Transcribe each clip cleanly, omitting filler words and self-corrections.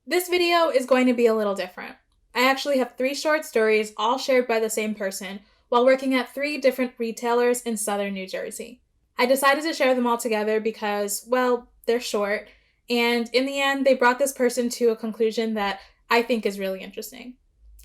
This video is going to be a little different. I actually have 3 short stories all shared by the same person while working at 3 different retailers in southern New Jersey. I decided to share them all together because, well, they're short, and in the end, they brought this person to a conclusion that I think is really interesting.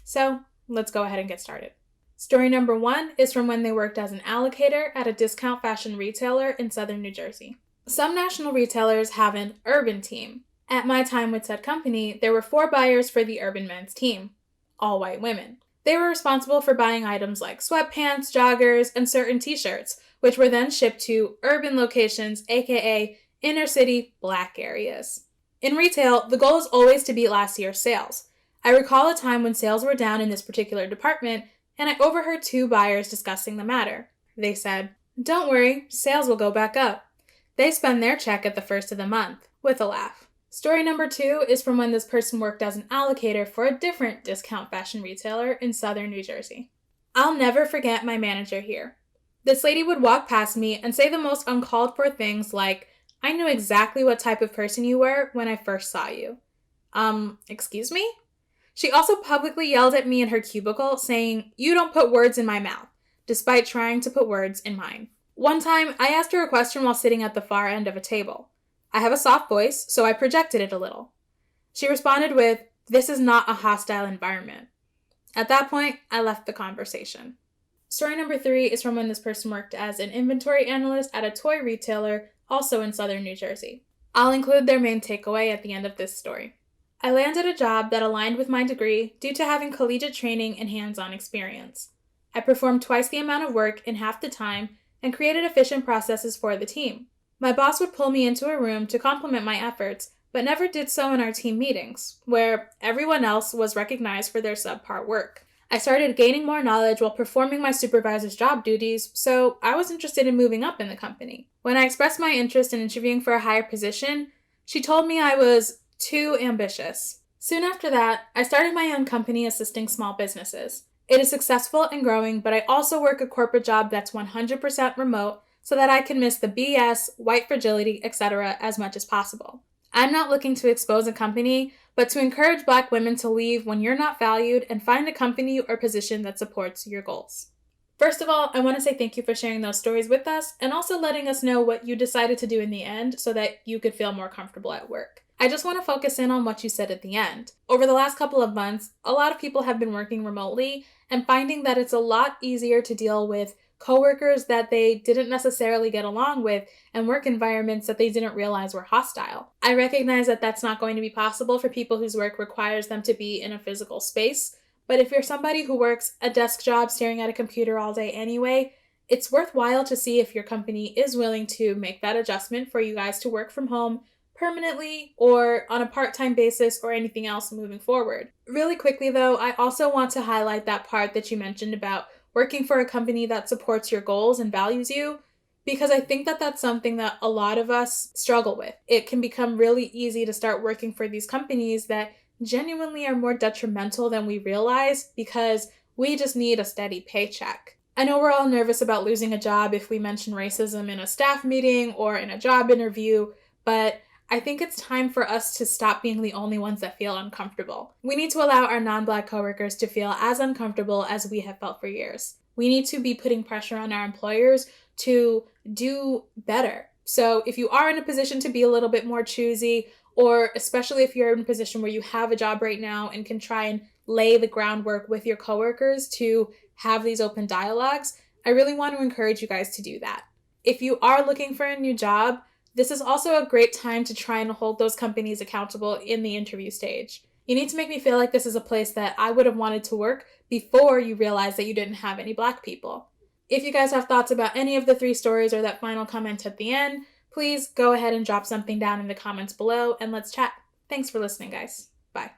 So, let's go ahead and get started. Story number 1 is from when they worked as an allocator at a discount fashion retailer in southern New Jersey. Some national retailers have an urban team. At my time with said company, there were 4 buyers for the urban men's team, all white women. They were responsible for buying items like sweatpants, joggers, and certain t-shirts, which were then shipped to urban locations, aka inner city black areas. In retail, the goal is always to beat last year's sales. I recall a time when sales were down in this particular department, and I overheard 2 buyers discussing the matter. They said, "Don't worry, sales will go back up. They spend their check at the first of the month," with a laugh. Story number 2 is from when this person worked as an allocator for a different discount fashion retailer in southern New Jersey. I'll never forget my manager here. This lady would walk past me and say the most uncalled for things like, "I knew exactly what type of person you were when I first saw you." Excuse me? She also publicly yelled at me in her cubicle saying, "You don't put words in my mouth," despite trying to put words in mine. One time, I asked her a question while sitting at the far end of a table. I have a soft voice, so I projected it a little. She responded with, "This is not a hostile environment." At that point, I left the conversation. Story number 3 is from when this person worked as an inventory analyst at a toy retailer, also in southern New Jersey. I'll include their main takeaway at the end of this story. I landed a job that aligned with my degree due to having collegiate training and hands-on experience. I performed twice the amount of work in half the time and created efficient processes for the team. My boss would pull me into a room to compliment my efforts, but never did so in our team meetings, where everyone else was recognized for their subpar work. I started gaining more knowledge while performing my supervisor's job duties, so I was interested in moving up in the company. When I expressed my interest in interviewing for a higher position, she told me I was too ambitious. Soon after that, I started my own company assisting small businesses. It is successful and growing, but I also work a corporate job that's 100% remote so that I can miss the BS, white fragility, etc. as much as possible. I'm not looking to expose a company, but to encourage Black women to leave when you're not valued and find a company or position that supports your goals. First of all, I want to say thank you for sharing those stories with us and also letting us know what you decided to do in the end so that you could feel more comfortable at work. I just want to focus in on what you said at the end. Over the last couple of months, a lot of people have been working remotely and finding that it's a lot easier to deal with coworkers that they didn't necessarily get along with and work environments that they didn't realize were hostile. I recognize that that's not going to be possible for people whose work requires them to be in a physical space, but if you're somebody who works a desk job staring at a computer all day anyway, it's worthwhile to see if your company is willing to make that adjustment for you guys to work from home permanently or on a part-time basis or anything else moving forward. Really quickly though, I also want to highlight that part that you mentioned about working for a company that supports your goals and values you, because I think that that's something that a lot of us struggle with. It can become really easy to start working for these companies that genuinely are more detrimental than we realize because we just need a steady paycheck. I know we're all nervous about losing a job if we mention racism in a staff meeting or in a job interview, but I think it's time for us to stop being the only ones that feel uncomfortable. We need to allow our non-Black coworkers to feel as uncomfortable as we have felt for years. We need to be putting pressure on our employers to do better. So if you are in a position to be a little bit more choosy, or especially if you're in a position where you have a job right now and can try and lay the groundwork with your coworkers to have these open dialogues, I really want to encourage you guys to do that. If you are looking for a new job, this is also a great time to try and hold those companies accountable in the interview stage. You need to make me feel like this is a place that I would have wanted to work before you realized that you didn't have any Black people. If you guys have thoughts about any of the 3 stories or that final comment at the end, please go ahead and drop something down in the comments below and let's chat. Thanks for listening, guys. Bye.